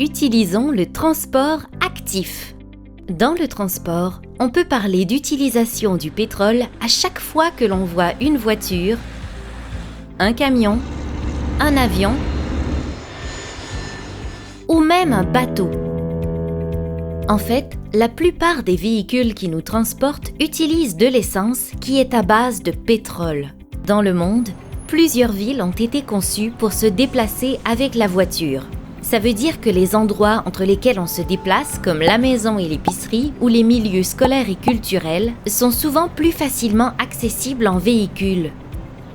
utilisons le transport actif. Dans le transport, on peut parler d'utilisation du pétrole à chaque fois que l'on voit une voiture, un camion, un avion ou même un bateau. En fait, la plupart des véhicules qui nous transportent utilisent de l'essence qui est à base de pétrole. Dans le monde, plusieurs villes ont été conçues pour se déplacer avec la voiture. Ça veut dire que les endroits entre lesquels on se déplace, comme la maison et l'épicerie, ou les milieux scolaires et culturels, sont souvent plus facilement accessibles en véhicule.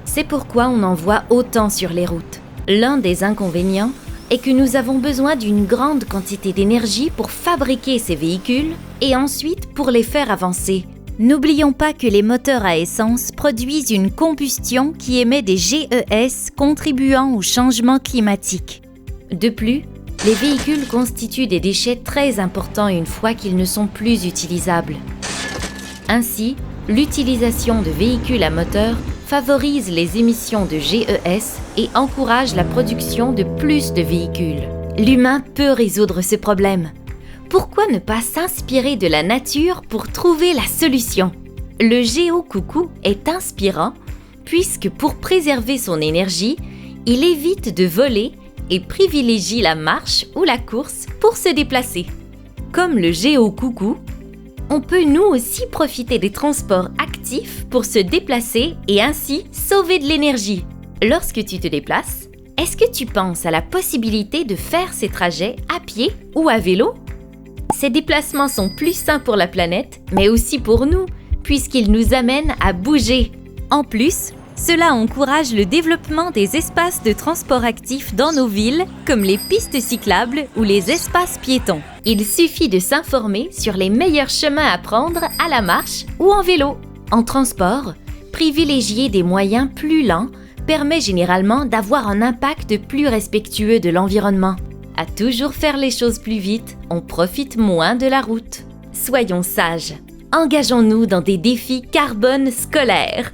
C'est pourquoi on en voit autant sur les routes. L'un des inconvénients est que nous avons besoin d'une grande quantité d'énergie pour fabriquer ces véhicules et ensuite pour les faire avancer. N'oublions pas que les moteurs à essence produisent une combustion qui émet des GES contribuant au changement climatique. De plus, les véhicules constituent des déchets très importants une fois qu'ils ne sont plus utilisables. Ainsi, l'utilisation de véhicules à moteur favorise les émissions de GES et encourage la production de plus de véhicules. L'humain peut résoudre ce problème. Pourquoi ne pas s'inspirer de la nature pour trouver la solution? Le géocoucou est inspirant puisque pour préserver son énergie, il évite de voler et privilégie la marche ou la course pour se déplacer. Comme le géocoucou, on peut nous aussi profiter des transports actifs pour se déplacer et ainsi sauver de l'énergie. Lorsque tu te déplaces, est-ce que tu penses à la possibilité de faire ces trajets à pied ou à vélo? Ces déplacements sont plus sains pour la planète, mais aussi pour nous, puisqu'ils nous amènent à bouger. En plus, cela encourage le développement des espaces de transport actifs dans nos villes, comme les pistes cyclables ou les espaces piétons. Il suffit de s'informer sur les meilleurs chemins à prendre à la marche ou en vélo. En transport, privilégier des moyens plus lents permet généralement d'avoir un impact plus respectueux de l'environnement. À toujours faire les choses plus vite, on profite moins de la route. Soyons sages. Engageons-nous dans des défis carbone scolaires.